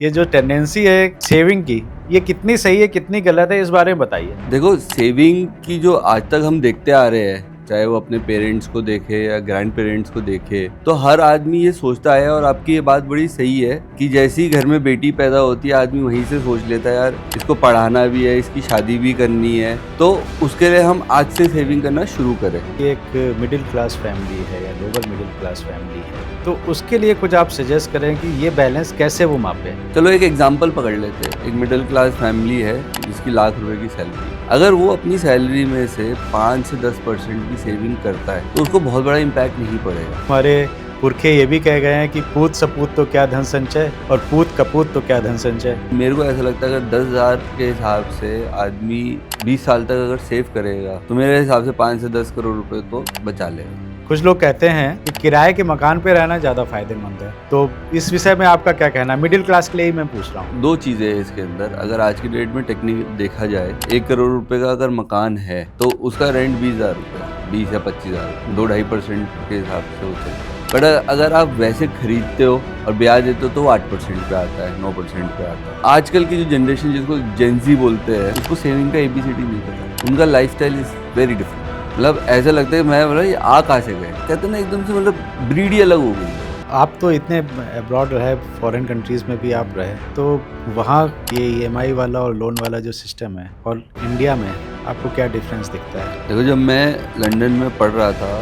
ये जो टेंडेंसी है सेविंग की, ये कितनी सही है कितनी गलत है, इस बारे में बताइए। देखो, सेविंग की जो आज तक हम देखते आ रहे हैं, चाहे वो अपने पेरेंट्स को देखे या ग्रैंड पेरेंट्स को देखे, तो हर आदमी ये सोचता है। और आपकी ये बात बड़ी सही है कि जैसे ही घर में बेटी पैदा होती है, आदमी वहीं से सोच लेता है यार इसको पढ़ाना भी है, इसकी शादी भी करनी है, तो उसके लिए हम आज से सेविंग करना शुरू करें। ये एक मिडिल क्लास फैमिली है या लोअर मिडिल क्लास फैमिली है, तो उसके लिए कुछ आप सजेस्ट करें कि ये बैलेंस कैसे वो मापे। चलो एक एग्जांपल पकड़ लेते हैं। एक मिडिल क्लास फैमिली है जिसकी ₹1,00,000 की सैलरी, अगर वो अपनी सैलरी में से 5 से 10% की सेविंग करता है तो उसको बहुत बड़ा इम्पैक्ट नहीं पड़ेगा। हमारे पुरखे ये भी कह गए हैं कि पूत सपूत तो क्या धन संचय और पूत कपूत तो क्या धन संचय। मेरे को ऐसा लगता है अगर 10,000 के हिसाब से आदमी 20 साल तक अगर सेव करेगा तो मेरे हिसाब से 5 से 10 करोड़ रुपए तो बचा लेगा। कुछ लोग कहते हैं कि किराए के मकान पे रहना ज़्यादा फायदेमंद है, तो इस विषय में आपका क्या कहना है? मिडिल क्लास के लिए ही मैं पूछ रहा हूँ। दो चीजें हैं इसके अंदर। अगर आज की डेट में टेक्निक देखा जाए, 1 करोड़ रुपए का अगर मकान है तो उसका रेंट 20,000 रुपए, 20 या 25,000, 2-2.5% के हिसाब से होता है। बट अगर आप वैसे खरीदते हो और ब्याज देते हो तो 8% पे आता है, 9% पे आता है। आजकल की जो जनरेशन जिसको जेनजी बोलते हैं, उसको सेविंग का ABCD नहीं पता। उनका लाइफस्टाइल इज वेरी डिफरेंट। मतलब ऐसा लगता है मैं बोला ये आ कहाँ से गए, कहते ना एकदम से मतलब ब्रीड ही अलग हो गई। आप तो इतने अब्रॉड रहे, फॉरेन कंट्रीज़ में भी आप रहे, तो वहाँ ये EMI वाला और लोन वाला जो सिस्टम है और इंडिया में आपको क्या डिफरेंस दिखता है? देखो, जब मैं लंदन में पढ़ रहा था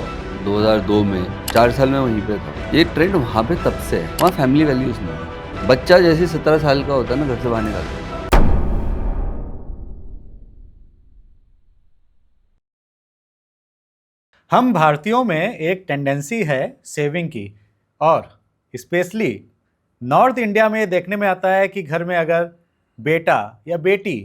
2002 में, 4 साल में वहीं पे था, ये ट्रेंड वहाँ पे तब से है। वहाँ फैमिली वैल्यूज नहीं है। बच्चा जैसे 17 साल का होता है ना, घर से बाहर निकलता है। हम भारतीयों में एक टेंडेंसी है सेविंग की, और स्पेशली नॉर्थ इंडिया में ये देखने में आता है कि घर में अगर बेटा या बेटी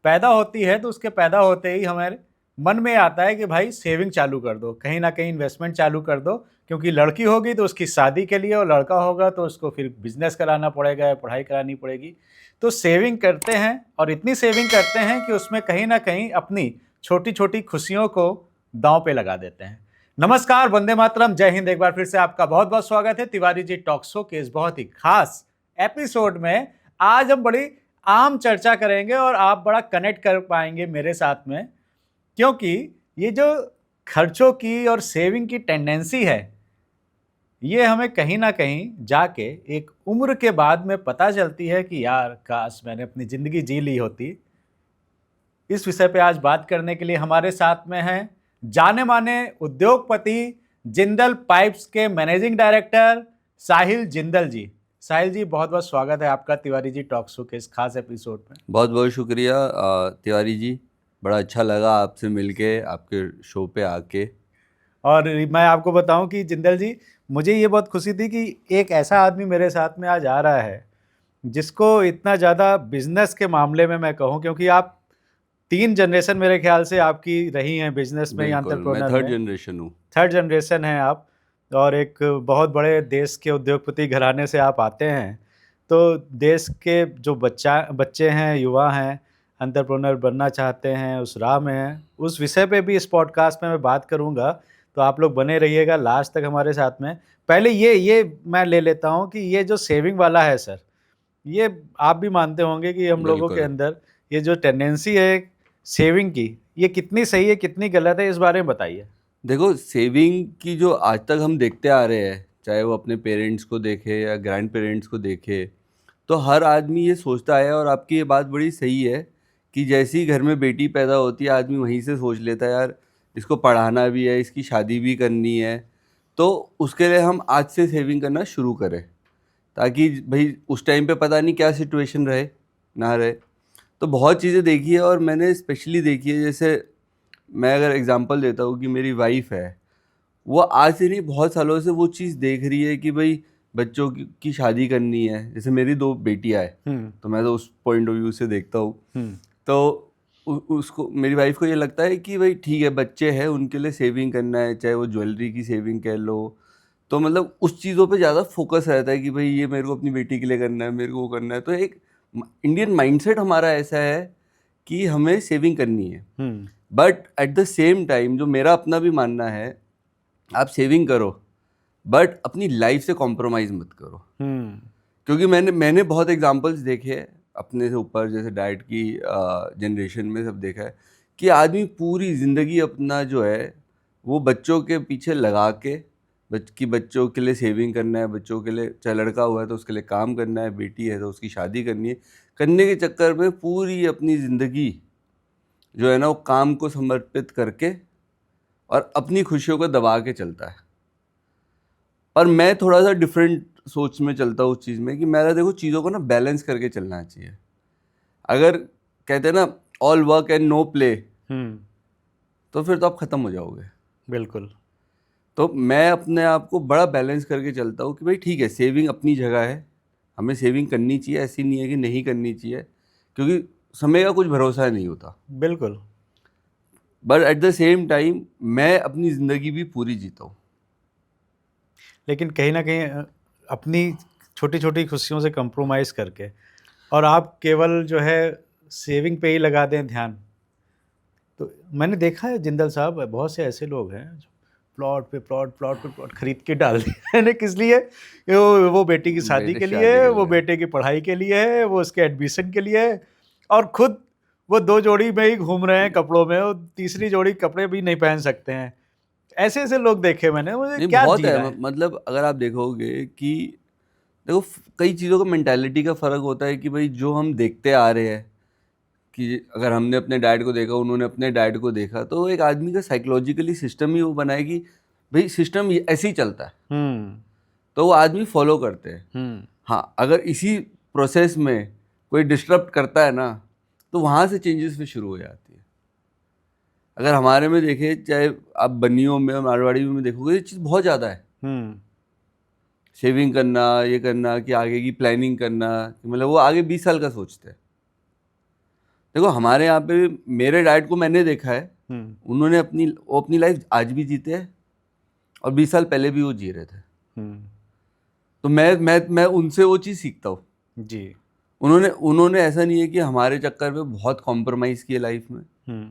पैदा होती है तो उसके पैदा होते ही हमारे मन में आता है कि भाई सेविंग चालू कर दो, कहीं ना कहीं इन्वेस्टमेंट चालू कर दो, क्योंकि लड़की होगी तो उसकी शादी के लिए और लड़का होगा तो उसको फिर बिजनेस कराना पड़ेगा या पढ़ाई करानी पड़ेगी। तो सेविंग करते हैं और इतनी सेविंग करते हैं कि उसमें कहीं ना कहीं अपनी छोटी छोटी खुशियों को दांव पे लगा देते हैं। नमस्कार, वंदे मातरम, जय हिंद। एक बार फिर से आपका बहुत बहुत स्वागत है तिवारी जी टॉक शो के इस बहुत ही खास एपिसोड में। आज हम बड़ी आम चर्चा करेंगे और आप बड़ा कनेक्ट कर पाएंगे मेरे साथ में, क्योंकि ये जो खर्चों की और सेविंग की टेंडेंसी है, ये हमें कहीं ना कहीं जाके एक उम्र के बाद में पता चलती है कि यार काश मैंने अपनी जिंदगी जी ली होती। इस विषय पे आज बात करने के लिए हमारे साथ में हैं जाने माने उद्योगपति, जिंदल पाइप्स के मैनेजिंग डायरेक्टर साहिल जिंदल जी। साहिल जी, बहुत बहुत स्वागत है आपका तिवारी जी टॉक शो के इस खास एपिसोड में। बहुत बहुत शुक्रिया तिवारी जी, बड़ा अच्छा लगा आपसे मिलके, आपके शो पे आके। और मैं आपको बताऊं कि जिंदल जी, मुझे ये बहुत खुशी थी कि एक ऐसा आदमी मेरे साथ में आज आ रहा है जिसको इतना ज़्यादा बिजनेस के मामले में मैं कहूँ, क्योंकि आप 3 जनरेशन मेरे ख्याल से आपकी रही हैं बिजनेस में या बिल्कुल, मैं एंटरप्रेन्योर 3rd में। जनरेशन हूँ। 3rd जनरेशन हैं आप, और एक बहुत बड़े देश के उद्योगपति घराने से आप आते हैं। तो देश के जो बच्चे हैं, युवा हैं, एंटरप्रेन्योर बनना चाहते हैं, उस राह में हैं, उस विषय पे भी इस पॉडकास्ट में मैं बात करूंगा। तो आप लोग बने रहिएगा लास्ट तक हमारे साथ में। पहले ये मैं ले लेता हूं कि ये जो सेविंग वाला है सर, ये आप भी मानते होंगे कि हम लोगों के बिल्कुल। अंदर ये जो टेंडेंसी है सेविंग की, ये कितनी सही है कितनी गलत है, इस बारे में बताइए। देखो, सेविंग की जो आज तक हम देखते आ रहे हैं, चाहे वो अपने पेरेंट्स को देखे या ग्रैंड पेरेंट्स को देखे, तो हर आदमी ये सोचता है। और आपकी ये बात बड़ी सही है कि जैसे ही घर में बेटी पैदा होती है, आदमी वहीं से सोच लेता है यार इसको पढ़ाना भी है, इसकी शादी भी करनी है, तो उसके लिए हम आज से सेविंग करना शुरू करें, ताकि भाई उस टाइम पे पता नहीं क्या सिचुएशन रहे ना रहे। तो बहुत चीज़ें देखी है और मैंने स्पेशली देखी है। जैसे मैं अगर एग्जांपल देता हूँ कि मेरी वाइफ है, वो आज से नहीं बहुत सालों से वो चीज़ देख रही है कि भाई बच्चों की शादी करनी है। जैसे मेरी 2 बेटियां हैं, तो मैं तो उस पॉइंट ऑफ व्यू से देखता हूँ। तो उसको, मेरी वाइफ को ये लगता है कि भाई ठीक है, बच्चे हैं, उनके लिए सेविंग करना है, चाहे वो ज्वेलरी की सेविंग कह लो। तो मतलब उस चीज़ों पे ज़्यादा फोकस रहता है कि भाई ये मेरे को अपनी बेटी के लिए करना है, मेरे को वो करना है। तो एक इंडियन माइंडसेट हमारा ऐसा है कि हमें सेविंग करनी है। But at the same time जो मेरा अपना भी मानना है, आप सेविंग करो बट अपनी लाइफ से कॉम्प्रोमाइज़ मत करो। क्योंकि मैंने बहुत एग्जांपल्स देखे हैं अपने से ऊपर, जैसे डैड की जनरेशन में सब देखा है कि आदमी पूरी ज़िंदगी अपना जो है वो बच्चों के पीछे लगा के, बच्चों के लिए सेविंग करना है, बच्चों के लिए, चाहे लड़का हुआ है तो उसके लिए काम करना है, बेटी है तो उसकी शादी करनी है, करने के चक्कर में पूरी अपनी ज़िंदगी जो है ना वो काम को समर्पित करके और अपनी खुशियों को दबा के चलता है। और मैं थोड़ा सा डिफरेंट सोच में चलता हूँ उस चीज़ में कि मेरा देखो चीज़ों को ना बैलेंस करके चलना चाहिए। अगर कहते हैं ना all work and no play, तो फिर तो आप ख़त्म हो जाओगे। बिल्कुल। तो मैं अपने आप को बड़ा बैलेंस करके चलता हूँ कि भाई ठीक है, सेविंग अपनी जगह है, हमें सेविंग करनी चाहिए, ऐसी नहीं है कि नहीं करनी चाहिए, क्योंकि समय का कुछ भरोसा नहीं होता। बिल्कुल। But at the same time मैं अपनी ज़िंदगी भी पूरी जीता हूँ। लेकिन कहीं ना कहीं अपनी छोटी छोटी खुशियों से कंप्रोमाइज़ करके, और आप केवल जो है सेविंग पे ही लगा दें ध्यान। तो मैंने देखा है जिंदल साहब, बहुत से ऐसे लोग हैं जो प्लॉट पे प्लॉट, प्लॉट पे प्लॉट खरीद के डाल दिए मैंने किस लिए? वो बेटी की शादी बेटे के शादी लिए, के वो लिए। बेटे की पढ़ाई के लिए है, वो उसके एडमिशन के लिए है, और खुद वो 2 जोड़ी में ही घूम रहे हैं कपड़ों में, और तीसरी जोड़ी कपड़े भी नहीं पहन सकते हैं। ऐसे ऐसे लोग देखे मैंने, मुझे नहीं, क्या बहुत जी है। रहा है। मतलब अगर आप देखोगे कि देखो कई चीज़ों का मेंटालिटी का फ़र्क होता है कि भाई जो हम देखते आ रहे हैं, कि अगर हमने अपने डैड को देखा, उन्होंने अपने डैड को देखा, तो एक आदमी का साइकोलॉजिकली सिस्टम ही वो बनाए कि भाई सिस्टम ऐसे ही चलता है, हम्म। तो वो आदमी फॉलो करते हैं। हम्म। हाँ, अगर इसी प्रोसेस में कोई डिस्टर्ब करता है ना, तो वहाँ से चेंजेस फिर शुरू हो जाती है। अगर हमारे में देखें, चाहे आप बनियों में, मारवाड़ी में देखोगे, ये चीज़ बहुत ज़्यादा है। हम्म। सेविंग करना, ये करना, कि आगे की प्लानिंग करना, कि मतलब वो आगे 20 साल का सोचते हैं। देखो हमारे यहाँ पे भी मेरे डैड को मैंने देखा है, हम्म। उन्होंने वो अपनी लाइफ आज भी जीते हैं, और 20 साल पहले भी वो जी रहे थे। हम्म। तो मैं उनसे वो चीज़ सीखता हूँ। जी। उन्होंने उन्होंने ऐसा नहीं है कि हमारे चक्कर में बहुत कॉम्प्रोमाइज़ किए लाइफ में, हम्म।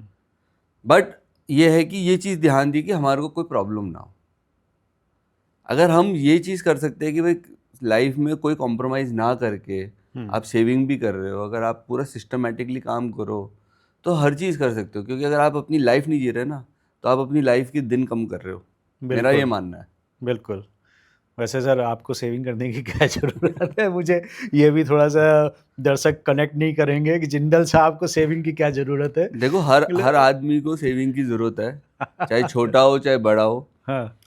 बट ये है कि ये चीज़ ध्यान दी कि हमारे को कोई प्रॉब्लम ना हो। अगर हम ये चीज़ कर सकते हैं कि भाई लाइफ में कोई कॉम्प्रोमाइज़ ना करके आप सेविंग भी कर रहे हो, अगर आप पूरा सिस्टमेटिकली काम करो, तो हर चीज़ कर सकते हो। क्योंकि अगर आप अपनी लाइफ नहीं जी रहे ना, तो आप अपनी लाइफ के दिन कम कर रहे हो। मेरा ये बिल्कुल। मानना है। बिल्कुल। वैसे सर, आपको सेविंग करने की क्या ज़रूरत है? मुझे ये भी थोड़ा-सा दर्शक कनेक्ट नहीं करेंगे कि जिंदल साहब को सेविंग की क्या ज़रूरत है? देखो हर ले हर आदमी को सेविंग की ज़रूरत है, चाहे छोटा हो चाहे बड़ा हो। हाँ।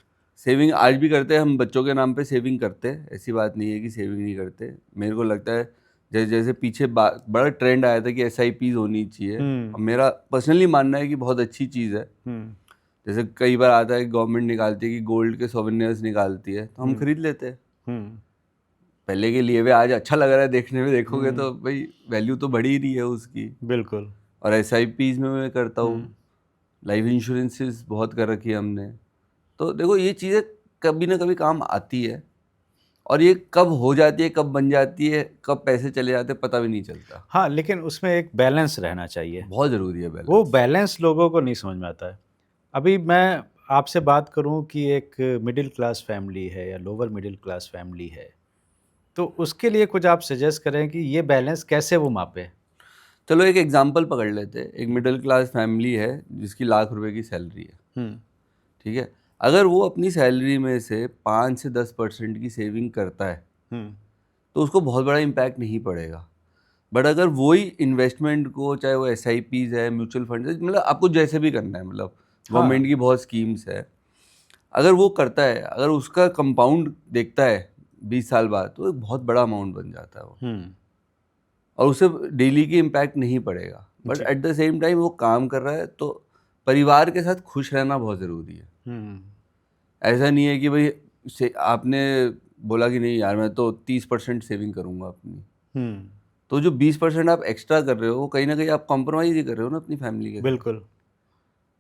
सेविंग आज भी करते हैं, हम बच्चों के नाम पे सेविंग करते हैं, ऐसी बात नहीं है कि सेविंग नहीं करते। मेरे को लगता है जैसे जैसे पीछे बड़ा ट्रेंड आया था कि एसआईपीज़ होनी चाहिए, हुँ। और मेरा पर्सनली मानना है कि बहुत अच्छी चीज़ है। हुँ। जैसे कई बार आता है गवर्नमेंट निकालती है कि गोल्ड के सोवेनियर्स निकालती है, तो हम हुँ। खरीद लेते हैं। हुँ। पहले के लिए वे आज अच्छा लग रहा है देखने में, देखोगे हुँ। तो भाई वैल्यू तो बढ़ी ही रही है उसकी। बिल्कुल। और एसआईपीज़ में मैं करता हुँ। हूँ, लाइफ इंश्योरेंसेस बहुत कर रखी है हमने। तो देखो ये चीज़ें कभी ना कभी काम आती है, और ये कब हो जाती है, कब बन जाती है, कब पैसे चले जाते हैं, पता भी नहीं चलता। हाँ, लेकिन उसमें एक बैलेंस रहना चाहिए। बहुत ज़रूरी है वो बैलेंस। बैलेंस लोगों को नहीं समझ में आता है। अभी मैं आपसे बात करूँ कि एक मिडिल क्लास फैमिली है या लोअर मिडिल क्लास फैमिली है, तो उसके लिए कुछ आप सजेस्ट करें कि ये बैलेंस कैसे वो मापें? चलो एक एग्जांपल पकड़ लेते हैं। एक मिडिल क्लास फैमिली है जिसकी लाख रुपए की सैलरी है, हुँ। ठीक है? अगर वो अपनी सैलरी में से 5 से 10% की सेविंग करता है, हुँ। तो उसको बहुत बड़ा इम्पैक्ट नहीं पड़ेगा। बट अगर वही इन्वेस्टमेंट को, चाहे वो एसआईपीज़ है, म्यूचुअल फंड है, मतलब आपको जैसे भी करना है, मतलब हाँ। गवर्नमेंट की बहुत स्कीम्स है, अगर वो करता है, अगर उसका कंपाउंड देखता है 20 साल बाद, तो एक बहुत बड़ा अमाउंट बन जाता है वो, हुँ। और उसे डेली की इम्पैक्ट नहीं पड़ेगा। बट जी। एट द सेम टाइम वो काम कर रहा है, तो परिवार के साथ खुश रहना बहुत ज़रूरी है। हुँ। ऐसा नहीं है कि भाई से आपने बोला कि नहीं यार मैं तो 30% सेविंग करूँगा अपनी, हुँ। तो जो 20% आप एक्स्ट्रा कर रहे हो, वो कहीं ना कहीं आप कॉम्प्रोमाइज़ ही कर रहे हो ना अपनी फैमिली के साथ। बिल्कुल।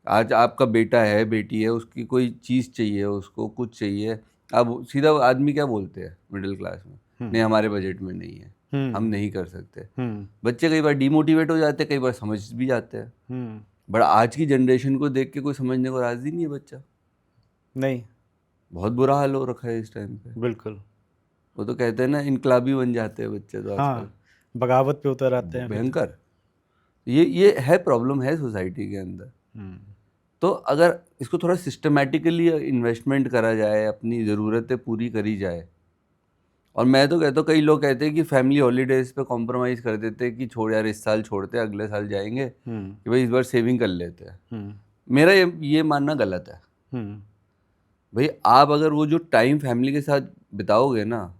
आज आपका बेटा है, बेटी है, उसकी कोई चीज़ चाहिए, उसको कुछ चाहिए, अब सीधा आदमी क्या बोलते हैं मिडिल क्लास में, हुँ। नहीं हमारे बजट में नहीं है, हम हुँ। नहीं कर सकते। हुँ। बच्चे कई बार डीमोटिवेट हो जाते हैं, कई बार समझ भी जाते हैं। हुँ। बट आज की जनरेशन को देख के कोई समझने को राज़ी नहीं है बच्चा। नहीं। बहुत बुरा हाल हो रखा है इस टाइम पे। बिल्कुल। वो तो कहते हैं ना, इनकलाबी बन जाते हैं बच्चे तो आजकल, हाँ, बगावत पे उतर आते हैं फिर तो। भयंकर। ये है, प्रॉब्लम है सोसाइटी के अंदर। हम्म, तो अगर इसको थोड़ा सिस्टमेटिकली इन्वेस्टमेंट करा जाए, अपनी ज़रूरतें पूरी करी जाए, और मैं तो कहता हूँ, कई लोग कहते हैं कि फैमिली हॉलीडेज पे कॉम्प्रोमाइज़ कर देते हैं कि छोड़ यार, इस साल छोड़ते हैं, अगले साल जाएंगे, कि भाई इस बार सेविंग कर लेते हैं। हम्म, मेरा ये मानना गलत है। हम्म, भाई आप अगर वो जो टाइम फैमिली के साथ बिताओगे ना,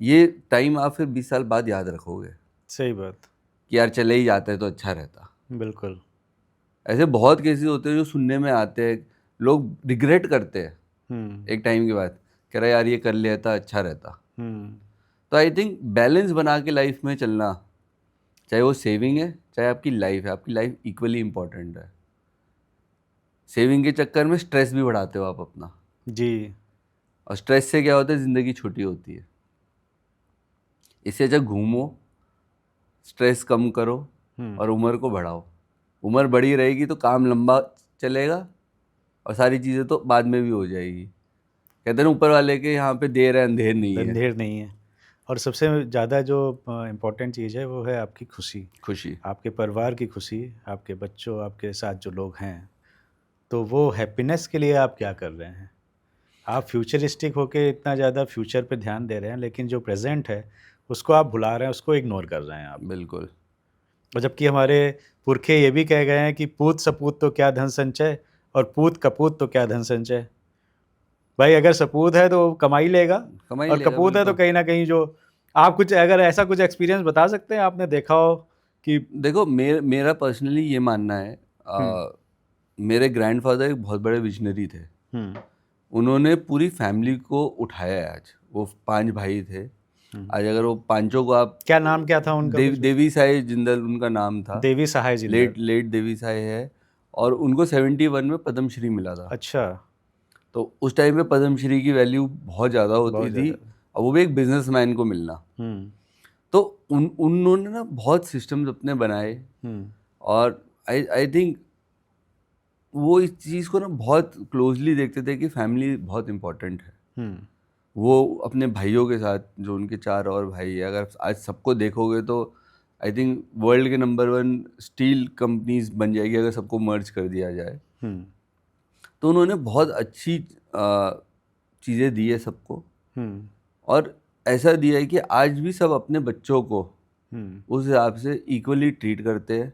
ये टाइम आप फिर 20 साल बाद याद रखोगे सही बात, कि यार चले ही जाते तो अच्छा रहता। बिल्कुल। ऐसे बहुत केसेस होते हैं जो सुनने में आते हैं, लोग रिग्रेट करते हैं हम्म, एक टाइम के बाद, कह रहा यार ये कर लेता अच्छा रहता। हम्म, तो आई थिंक बैलेंस बना के लाइफ में चलना, चाहे वो सेविंग है चाहे आपकी लाइफ है, आपकी लाइफ इक्वली इंपॉर्टेंट है। सेविंग के चक्कर में स्ट्रेस भी बढ़ाते हो आप अपना, जी, और स्ट्रेस से क्या होता है, ज़िंदगी छोटी होती है। इससे अच्छा घूमो, स्ट्रेस कम करो, हम्म, और उम्र को बढ़ाओ। उम्र बढ़ी रहेगी तो काम लंबा चलेगा, और सारी चीज़ें तो बाद में भी हो जाएगी। कहते हैं ना, ऊपर वाले के यहाँ पे देर है अंधेर नहीं है। अंधेर नहीं है। और सबसे ज़्यादा जो इम्पोर्टेंट चीज़ है वो है आपकी खुशी, खुशी। आपके परिवार की खुशी, आपके बच्चों, आपके साथ जो लोग हैं। तो वो हैप्पीनेस के लिए आप क्या कर रहे हैं? आप फ्यूचरिस्टिक होके इतना ज़्यादा फ्यूचर पे ध्यान दे रहे हैं, लेकिन जो प्रेजेंट है उसको आप भुला रहे हैं, उसको इग्नोर कर रहे हैं आप। बिल्कुल। और जबकि हमारे पुरखे ये भी कह गए हैं कि पूत सपूत तो क्या धन संचय, और पूत कपूत तो क्या धन संचय। भाई अगर सपूत है तो कमाई लेगा, कमाई और लेगा कपूत है तो बिल्कुल। कहीं ना कहीं जो आप कुछ अगर ऐसा कुछ एक्सपीरियंस बता सकते हैं आपने देखा हो कि। देखो, मेरा पर्सनली ये मानना है, मेरे ग्रैंडफादर एक बहुत बड़े विजनरी थे। हम्म, उन्होंने पूरी फैमिली को उठाया है आज। वो 5 भाई थे। आज अगर वो पांचों को आप, क्या नाम क्या था उनका कुछ? देवी साई जिंदल उनका नाम था। देवी सहाय जिंदल। लेट लेट देवी साई है। और उनको 71 में पद्मश्री मिला था। अच्छा, तो उस टाइम पे पद्मश्री की वैल्यू बहुत ज़्यादा होती बहुत थी, ज़्यादा। और वो भी एक बिजनेसमैन को मिलना। हम्म, तो उन्होंने ना बहुत सिस्टम्स अपने बनाए, हम्म, और आई थिंक वो इस चीज़ को ना बहुत क्लोजली देखते थे कि फैमिली बहुत इम्पोर्टेंट है। हम्म, वो अपने भाइयों के साथ, जो उनके 4 और भाई है, अगर आज सबको देखोगे तो आई थिंक वर्ल्ड के नंबर 1 स्टील कंपनीज बन जाएगी अगर सबको मर्ज कर दिया जाए। हम्म, तो उन्होंने बहुत अच्छी चीज़ें दी है सबको, हम्म, और ऐसा दिया है कि आज भी सब अपने बच्चों को हम्म, उस हिसाब से इक्वली ट्रीट करते हैं।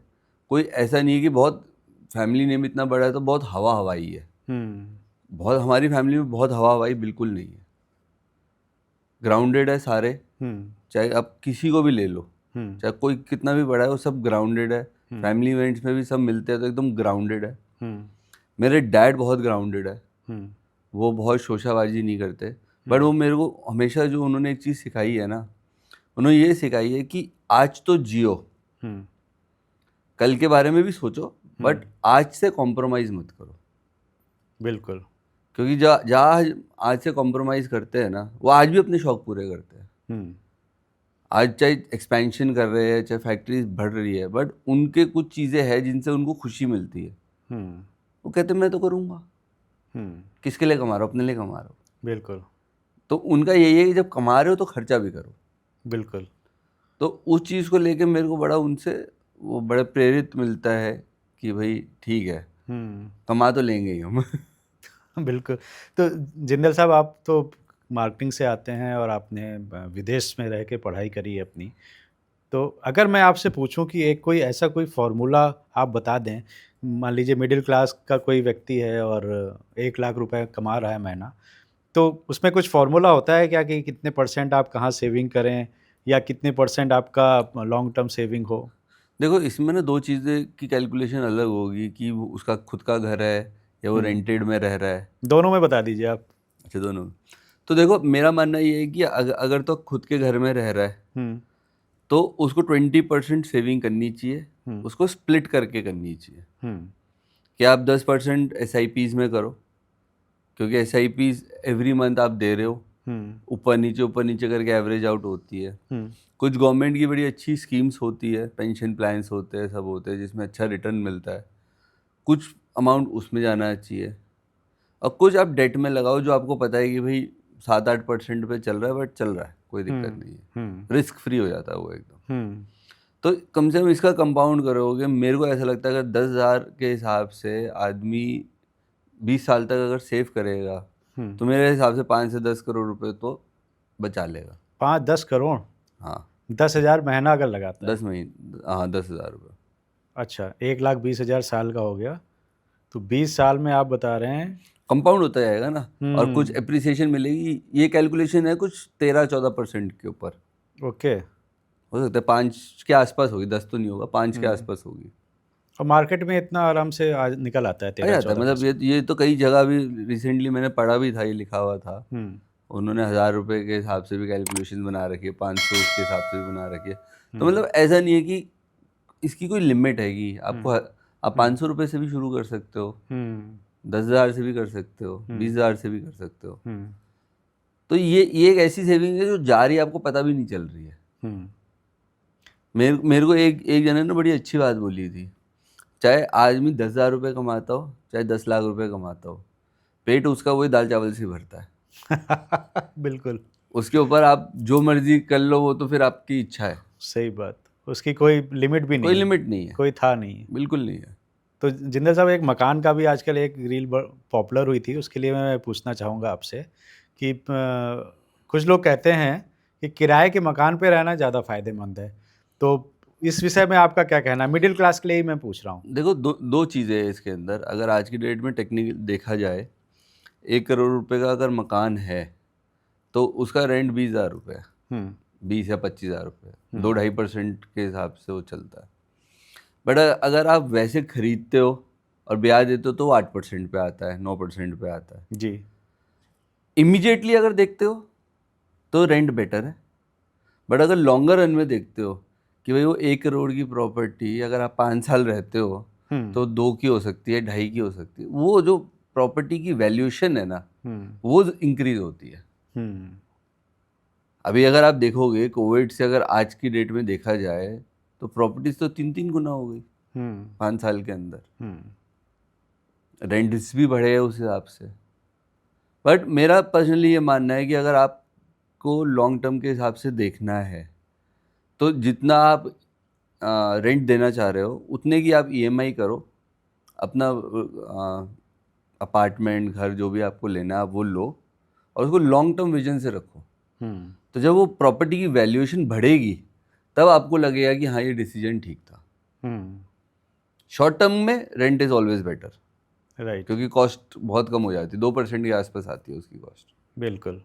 कोई ऐसा नहीं है कि बहुत फैमिली नेम इतना बड़ा है तो बहुत हवा हवाई है। हम्म, बहुत, हमारी फैमिली में बहुत हवा हवाई बिल्कुल नहीं है। ग्राउंडेड है सारे। हम्म, चाहे आप किसी को भी ले लो, हम्म, चाहे कोई कितना भी बड़ा है, वो सब ग्राउंडेड है। फैमिली इवेंट्स में भी सब मिलते हैं तो एकदम ग्राउंडेड है। हम्म, मेरे डैड बहुत ग्राउंडेड है। हम्म, वो बहुत शोशाबाजी नहीं करते। बट वो मेरे को हमेशा जो उन्होंने एक चीज़ सिखाई है ना, उन्होंने ये सिखाई है कि आज तो जियो, हम्म, कल के बारे में भी सोचो, बट आज से कॉम्प्रोमाइज़ मत करो। बिल्कुल। क्योंकि जहाँ आज से कॉम्प्रोमाइज़ करते हैं ना, वो आज भी अपने शौक पूरे करते हैं। हम्म, आज चाहे एक्सपेंशन कर रहे हैं, चाहे फैक्ट्रीज बढ़ रही है, बट उनके कुछ चीज़ें हैं जिनसे उनको खुशी मिलती है। हम्म, वो कहते हैं मैं तो करूँगा। हम्म, किसके लिए कमा रहा हो? अपने लिए कमा रहा हो। बिल्कुल, तो उनका यही है कि जब कमा रहे हो तो खर्चा भी करो। बिल्कुल। तो उस चीज़ को लेके मेरे को बड़ा उनसे वो बड़ा प्रेरित मिलता है कि भाई ठीक है, हम्म, कमा तो लेंगे ही हम। बिल्कुल। तो जिंदल साहब, आप तो मार्केटिंग से आते हैं और आपने विदेश में रह के पढ़ाई करी है अपनी। तो अगर मैं आपसे पूछूं कि एक कोई ऐसा कोई फार्मूला आप बता दें, मान लीजिए मिडिल क्लास का कोई व्यक्ति है और 1 लाख रुपए कमा रहा है महीना, तो उसमें कुछ फार्मूला होता है क्या कि कितने परसेंट आप कहाँ सेविंग करें, या कितने परसेंट आपका लॉन्ग टर्म सेविंग हो? देखो, इसमें ना 2 चीज़ें की कैलकुलेशन अलग होगी कि वो उसका खुद का घर है या वो रेंटेड में रह रहा है। दोनों में बता दीजिए आप। अच्छा, दोनों। तो देखो, मेरा मानना ये है कि अगर तो खुद के घर में रह रहा है हम्म, तो उसको 20% सेविंग करनी चाहिए। हम्म, उसको स्प्लिट करके करनी चाहिए हम्म, कि आप 10% SIPs में करो, क्योंकि SIPs एवरी मंथ आप दे रहे हो, हम्म, ऊपर नीचे करके एवरेज आउट होती है। हम्म, कुछ गवर्नमेंट की बड़ी अच्छी स्कीम्स होती है, पेंशन प्लान्स होते हैं, सब होते हैं जिसमें अच्छा रिटर्न मिलता है। कुछ अमाउंट उसमें जाना चाहिए, और कुछ आप डेट में लगाओ जो आपको पता है कि भाई 7-8% पे चल रहा है, बट चल रहा है, कोई दिक्कत नहीं है, रिस्क फ्री हो जाता है वो एकदम। तो कम से कम इसका कंपाउंड करोगे, मेरे को ऐसा लगता है अगर 10,000 के हिसाब से आदमी 20 साल तक अगर सेव करेगा तो मेरे हिसाब से 5 से 10 करोड़ रुपए तो बचा लेगा। 5-10 करोड़? हाँ, 10,000 महीना अगर लगाता है? 10 महीने, हाँ, 10,000 रुपये। अच्छा, 1,20,000 साल का हो गया, तो 20 साल में आप बता रहे हैं कंपाउंड होता जाएगा ना, और कुछ एप्रिसिएशन मिलेगी। ये कैलकुलेशन है कुछ 13-14% के ऊपर, ओके। हो सकता है 5 के आसपास होगी, 10 तो नहीं होगा, 5 के आसपास होगी। और मार्केट में इतना आराम से आज निकल आता है आ जाता है, मतलब 13-14%? ये तो कई जगह भी रिसेंटली मैंने पढ़ा भी था, ये लिखा हुआ था। उन्होंने 1,000 रुपये के हिसाब से भी कैलकुलेशन बना रखी है, 500 के हिसाब से भी बना रखी है। तो मतलब ऐसा नहीं है कि इसकी कोई लिमिट है कि आपको आप 500 रुपये से भी शुरू कर सकते हो, 10,000 से भी कर सकते हो, 20,000 से भी कर सकते हो। तो ये एक ऐसी सेविंग है जो जा रही है, आपको पता भी नहीं चल रही है। मेरे को एक जने ने बड़ी अच्छी बात बोली थी, चाहे आदमी 10,000 रुपये कमाता हो, चाहे 10 लाख रुपए कमाता हो, पेट उसका वही दाल चावल से भरता है। बिल्कुल। उसके ऊपर आप जो मर्जी कर लो, वो तो फिर आपकी इच्छा है। सही बात, उसकी कोई लिमिट भी नहीं कोई है, लिमिट नहीं है, कोई था नहीं। बिल्कुल नहीं है। तो जिंदल साहब, एक मकान का भी आजकल एक रील पॉपुलर हुई थी, उसके लिए मैं पूछना चाहूँगा आपसे कि कुछ लोग कहते हैं कि किराए के मकान पे रहना ज़्यादा फायदेमंद है, तो इस विषय में आपका क्या कहना है? मिडिल क्लास के लिए ही मैं पूछ रहा हूँ। देखो, दो चीज़ें हैं इसके अंदर। अगर आज की डेट में टेक्निक देखा जाए, 1 करोड़ रुपए का अगर मकान है तो उसका रेंट 20,000 रुपये है, 20 या 25,000 रुपये, 2-2.5% के हिसाब से वो चलता है। बट अगर आप वैसे खरीदते हो और ब्याज देते हो तो 8% पे आता है, 9% पे आता है जी। इमीडिएटली अगर देखते हो तो रेंट बेटर है। बट अगर लॉन्गर रन में देखते हो कि भाई वो 1 करोड़ की प्रॉपर्टी अगर आप 5 साल रहते हो तो 2 की हो सकती है, 2.5 की हो सकती है, वो जो प्रॉपर्टी की वैल्यूएशन है ना, वो इंक्रीज होती है। अभी अगर आप देखोगे, कोविड से अगर आज की डेट में देखा जाए तो प्रॉपर्टीज तो 3-3 गुना हो गई 5 साल के अंदर। रेंट्स भी बढ़े हैं उस हिसाब से। बट मेरा पर्सनली ये मानना है कि अगर आपको लॉन्ग टर्म के हिसाब से देखना है तो जितना आप रेंट देना चाह रहे हो उतने की आप ईएमआई करो, अपना अपार्टमेंट, घर जो भी आपको लेना है आप वो लो, और उसको लॉन्ग टर्म विजन से रखो। तो जब वो प्रॉपर्टी की वैल्यूएशन बढ़ेगी तब आपको लगेगा कि हाँ, ये डिसीजन ठीक था। शॉर्ट टर्म में rent is always better, right, क्योंकि कॉस्ट बहुत कम हो जाती है, 2% के आसपास आती है उसकी कॉस्ट। बिल्कुल।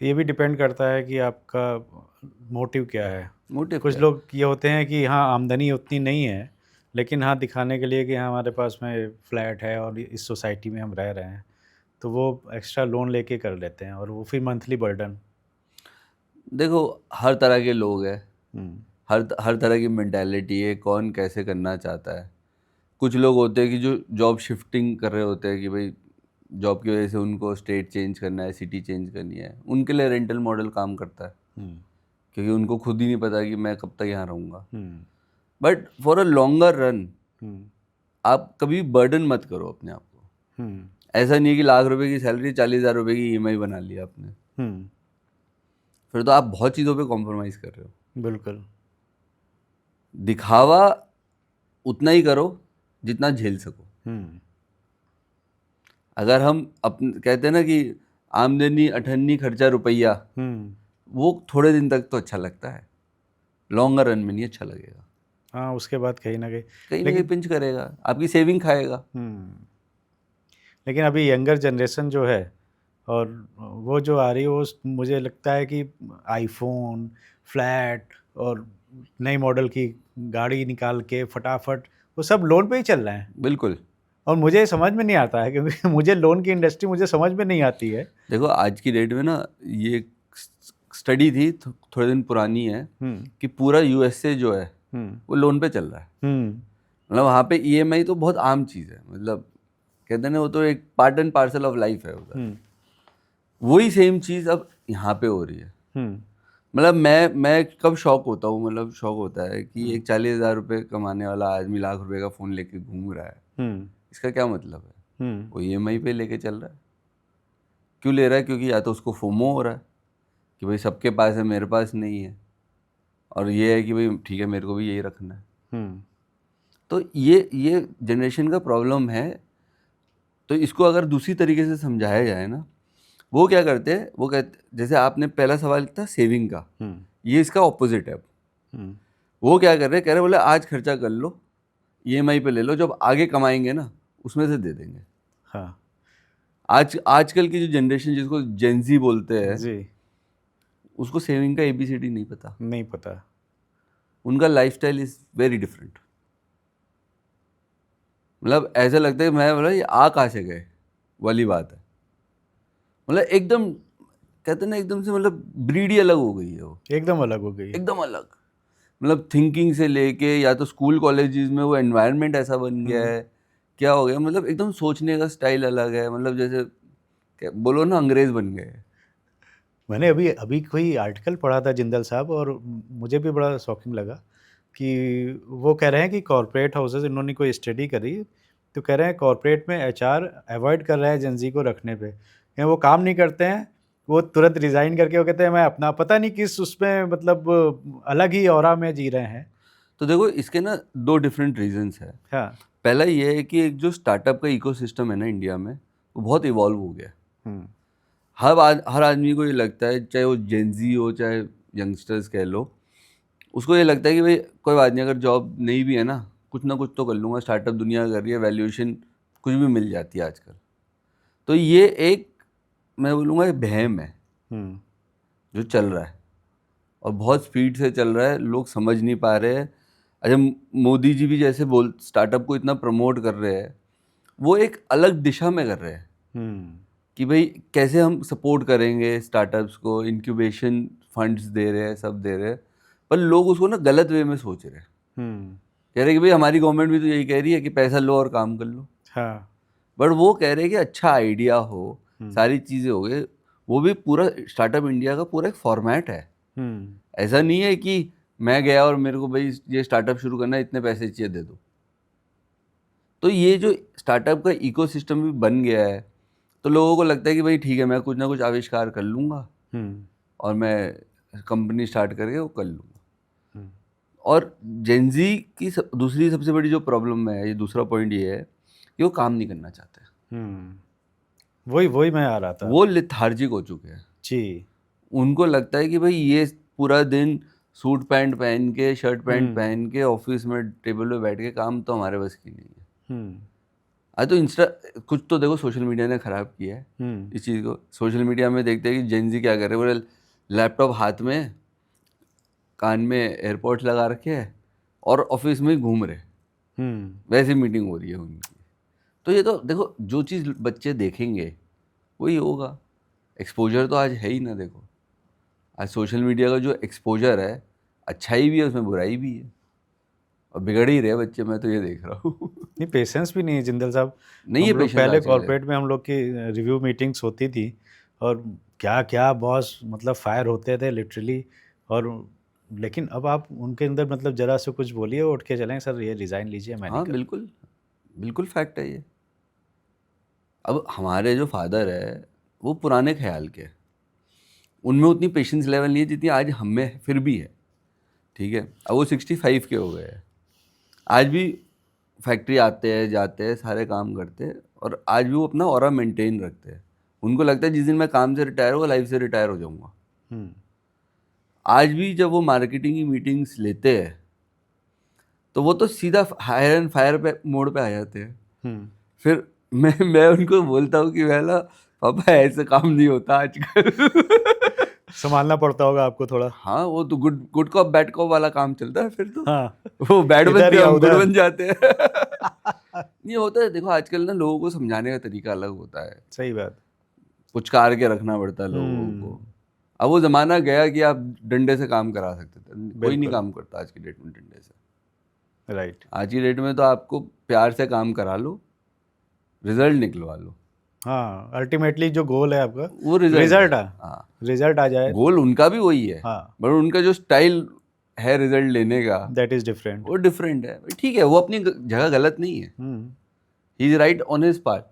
ये भी डिपेंड करता है कि आपका मोटिव क्या है। मोटिव कुछ लोग ये होते हैं कि हाँ, आमदनी उतनी नहीं है, लेकिन हाँ, दिखाने के लिए कि हाँ, हमारे पास में फ्लैट है और इस सोसाइटी में हम रह रहे हैं, तो वो एक्स्ट्रा लोन लेके कर लेते हैं और वो फिर मंथली बर्डन। देखो, हर तरह के लोग हैं, हर तरह की मेंटालिटी है, कौन कैसे करना चाहता है। कुछ लोग होते हैं कि जो जॉब शिफ्टिंग कर रहे होते हैं कि भाई जॉब की वजह से उनको स्टेट चेंज करना है, सिटी चेंज करनी है, उनके लिए रेंटल मॉडल काम करता है, क्योंकि उनको खुद ही नहीं पता कि मैं कब तक यहाँ रहूँगा। But for a longer run आप कभी बर्डन मत करो अपने आप को। ऐसा नहीं है कि लाख रुपए की सैलरी, 40,000 रुपये की ईएमआई बना लिया आपने, फिर तो आप बहुत चीज़ों पे कॉम्प्रोमाइज़ कर रहे हो। बिल्कुल। दिखावा उतना ही करो जितना झेल सको। अगर हम कहते हैं ना कि आमदनी अठन्नी खर्चा रुपया, वो थोड़े दिन तक तो अच्छा लगता है, लॉन्गर रन में नहीं अच्छा लगेगा। हाँ, उसके बाद कहीं ना कहीं पिंच करेगा, आपकी सेविंग खाएगा। लेकिन अभी यंगर जनरेशन जो है और वो जो आ रही है, वो मुझे लगता है कि आईफोन, फ्लैट और नई मॉडल की गाड़ी निकाल के फटाफट वो सब लोन पे ही चल रहे हैं। बिल्कुल। और मुझे समझ में नहीं आता है, क्योंकि मुझे लोन की इंडस्ट्री मुझे समझ में नहीं आती है। देखो, आज की डेट में ना, ये स्टडी थी थोड़े दिन पुरानी है कि पूरा यूएसए जो है वो लोन पे चल रहा है। मतलब वहाँ पे ईएमआई तो बहुत आम चीज़ है, मतलब कहते हैं ना, वो तो एक part and parcel of life है उधर। वही सेम चीज़ अब यहाँ पे हो रही है। मतलब मैं कब शौक होता हूँ, मतलब शौक होता है कि एक 40,000 रुपये कमाने वाला आदमी लाख रुपए का फ़ोन लेके घूम रहा है, इसका क्या मतलब है? वो ईएमआई पे लेके चल रहा है। क्यों ले रहा है? क्योंकि या तो उसको फोमो हो रहा है कि भाई सबके पास है, मेरे पास नहीं है, और ये है कि भाई ठीक है मेरे को भी यही रखना है। तो ये जनरेशन का प्रॉब्लम है। तो इसको अगर दूसरी तरीके से समझाया जाए ना, वो क्या करते हैं, वो कहते, जैसे आपने पहला सवाल था सेविंग का, ये इसका ऑपोजिट है। वो क्या कर रहे हैं, कह रहे बोले आज खर्चा कर लो, ईएमआई पे ले लो, जब आगे कमाएंगे ना उसमें से दे देंगे। हाँ आजकल की जो जनरेशन जिसको जेंजी बोलते हैं, जी, उसको सेविंग का एबीसीडी नहीं पता। नहीं पता। उनका लाइफस्टाइल इज वेरी डिफरेंट। मतलब ऐसा लगता है कि मैं बोला ये आ कहाँ से गए वाली बात है। मतलब एकदम कहते हैं ना, एकदम से मतलब ब्रीड ही अलग हो गई है वो, एकदम अलग हो गई। एकदम अलग। मतलब थिंकिंग से लेके, या तो स्कूल कॉलेजेस में वो एनवायरनमेंट ऐसा बन गया है, क्या हो गया, मतलब एकदम सोचने का स्टाइल अलग है। मतलब जैसे बोलो ना अंग्रेज बन गए। मैंने अभी अभी कोई आर्टिकल पढ़ा था जिंदल साहब, और मुझे भी बड़ा शॉकिंग लगा कि वो कह रहे हैं कि कॉरपोरेट हाउसेस, इन्होंने कोई स्टडी करी तो कह रहे हैं कॉरपोरेट में एचआर अवॉइड कर रहा है जेंजी को रखने पे, या वो काम नहीं करते हैं, वो तुरंत रिज़ाइन करके वो कहते हैं मैं अपना पता नहीं किस उसमें मतलब अलग ही ऑरा में जी रहे हैं। तो देखो इसके ना दो डिफरेंट रीजंस है। हाँ। पहला ये है कि एक जो स्टार्टअप का इकोसिस्टम है ना इंडिया में, वो बहुत इवॉल्व हो गया है। हर आदमी को ये लगता है, चाहे वो जेंजी हो चाहे यंगस्टर्स कह लो, उसको ये लगता है कि भाई कोई बात नहीं, अगर जॉब नहीं भी है ना कुछ तो कर लूँगा। स्टार्टअप दुनिया कर रही है, वैल्यूएशन कुछ भी मिल जाती है आजकल। तो ये एक, मैं बोलूँगा वहम है जो चल रहा है, और बहुत स्पीड से चल रहा है, लोग समझ नहीं पा रहे हैं। अच्छा, मोदी जी भी जैसे स्टार्टअप को इतना प्रमोट कर रहे हैं, वो एक अलग दिशा में कर रहे हैं कि भाई कैसे हम सपोर्ट करेंगे स्टार्टअप्स को, इंक्यूबेशन फंड्स दे रहे हैं, सब दे रहे हैं, पर लोग उसको ना गलत वे में सोच रहे हैं। कह रहे हैं कि भाई हमारी गवर्नमेंट भी तो यही कह रही है कि पैसा लो और काम कर लो। हाँ। बट वो कह रहे हैं कि अच्छा आइडिया हो, सारी चीज़ें हो गए, वो भी पूरा स्टार्टअप इंडिया का पूरा एक फॉर्मेट है। ऐसा नहीं है कि मैं गया और मेरे को भाई ये स्टार्टअप शुरू करना है, इतने पैसे चाहिए दे दो। तो ये जो स्टार्टअप का इकोसिस्टम भी बन गया है, तो लोगों को लगता है कि भाई ठीक है मैं कुछ ना कुछ आविष्कार कर लूँगा और मैं कंपनी स्टार्ट करके वो कर लूँगा। और जेंजी की दूसरी सबसे बड़ी जो प्रॉब्लम है, ये दूसरा पॉइंट ये है कि वो काम नहीं करना चाहते। वही मैं आ रहा था। वो लेथार्जिक हो चुके हैं जी। उनको लगता है कि भाई ये पूरा दिन सूट पैंट पहन के, शर्ट पैंट पहन के ऑफिस में टेबल पे बैठ के काम तो हमारे बस की नहीं है। आज तो कुछ तो देखो सोशल मीडिया ने खराब किया है इस चीज़ को। सोशल मीडिया में देखते हैं कि जेंजी क्या कर रहे हैं, बोले लैपटॉप हाथ में, कान में एयरपोर्ट्स लगा रखे हैं और ऑफिस में घूम रहे, वैसे मीटिंग हो रही है उनकी। तो ये तो देखो जो चीज़ बच्चे देखेंगे वही होगा। एक्सपोजर तो आज है ही ना। देखो आज सोशल मीडिया का जो एक्सपोजर है, अच्छाई भी है उसमें, बुराई भी है, और बिगड़ ही रहे बच्चे। मैं तो ये देख रहा हूँ। नहीं, पेशेंस भी नहीं है जिंदल साहब। नहीं है हम लोग पेशेंस पहले आजकल। कॉर्पोरेट में हम लोग की रिव्यू मीटिंग्स होती थी, और क्या क्या बॉस मतलब फायर होते थे लिटरली। और लेकिन अब आप उनके अंदर मतलब जरा से कुछ बोलिए उठ के चलें, सर ये रिज़ाइन लीजिए, मैं नहीं हाँ कर। बिल्कुल बिल्कुल फैक्ट है ये। अब हमारे जो फादर है वो पुराने ख्याल के, उनमें उतनी पेशेंस लेवल नहीं है जितनी आज हम में है, फिर भी है। ठीक है, अब वो 65 के हो गए हैं, आज भी फैक्ट्री आते हैं जाते हैं, सारे काम करते हैं, और आज भी वो अपना ऑरा मेंटेन रखते हैं। उनको लगता है जिस दिन मैं काम से रिटायर होगा, लाइफ से रिटायर हो जाऊंगा। आज भी जब वो मार्केटिंग की मीटिंग्स लेते हैं तो वो तो सीधा हायर एंड फायर पे मोड पे आ जाते हैं। फिर मैं उनको बोलता हूँ कि वह पापा ऐसे काम नहीं होता आजकल। संभालना पड़ता होगा आपको थोड़ा। हाँ, वो तो good good cop bad cop वाला काम चलता है फिर तो। हाँ, वो बैड इधर बनते या हैं, हम गुड उधर। बन जाते हैं। ये होता है। देखो आजकल ना लोगों को समझाने का तरीका अलग होता है, सही बात। पुचकार के रखना पड़ता है लोगों को। अब वो जमाना गया कि आप डंडे से काम करा सकते थे, कोई नहीं बिल्कुल। काम करता आज की डेट में डंडे से। राइट। आज की डेट में तो आपको प्यार से काम करा लो, रिजल्ट निकलवा लो। हाँ, अल्टीमेटली जो गोल है आपका वो रिजल्ट है। आ हाँ, रिजल्ट आ जाए, गोल उनका भी वही है, हाँ, बट उनका जो स्टाइल है रिजल्ट लेने का दैट इज डिफरेंट। वो डिफरेंट है। ठीक है, वो अपनी जगह गलत नहीं है, he is right on his part,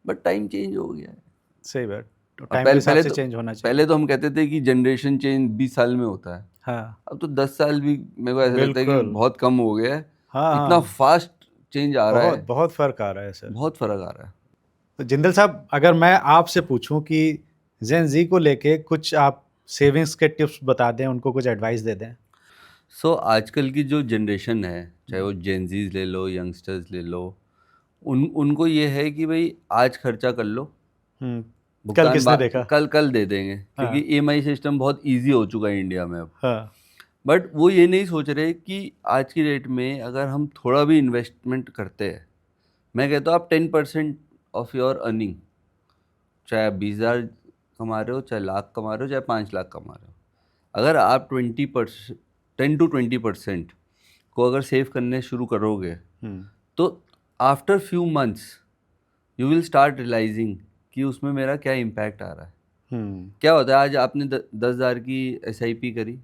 but time change हो गया है। सही बात। टाइम के पहले हिसाब पहले से तो चेंज होना चाहिए। पहले तो हम कहते थे कि जनरेशन चेंज 20 साल में होता है, हाँ, अब तो 10 साल भी मेरे को ऐसा लगता है कि बिल्कुल। बहुत कम हो गया है। हाँ, इतना हाँ, फास्ट चेंज आ रहा बहुत है, बहुत फ़र्क आ रहा है सर। बहुत फर्क आ रहा है। तो जिंदल साहब, अगर मैं आपसे पूछूं कि जेन ज़ी को लेके कुछ आप सेविंग्स के टिप्स बता दें, उनको कुछ एडवाइस दे दें। सो आजकल की जो जनरेशन है, चाहे वो जेनजीज ले लो, यंगस्टर्स ले लो, उनको ये है कि भाई आज खर्चा कर लो, हम्म, कल भुगतान किसने देखा। कल कल दे देंगे, क्योंकि हाँ, ईएमआई सिस्टम बहुत इजी हो चुका है इंडिया में अब। हाँ, बट वो ये नहीं सोच रहे कि आज की डेट में अगर हम थोड़ा भी इन्वेस्टमेंट करते हैं, मैं कहता हूँ आप 10% ऑफ योर अर्निंग, चाहे आप 20,000 कमा रहे हो, चाहे लाख कमा रहे हो, चाहे 5 लाख कमा रहे हो, अगर आप 10 to 20% को अगर सेव करने शुरू करोगे, हम्म, तो after few months you will start realising कि उसमें मेरा क्या इम्पैक्ट आ रहा है। क्या होता है, आज आपने 10,000 की SIP करी,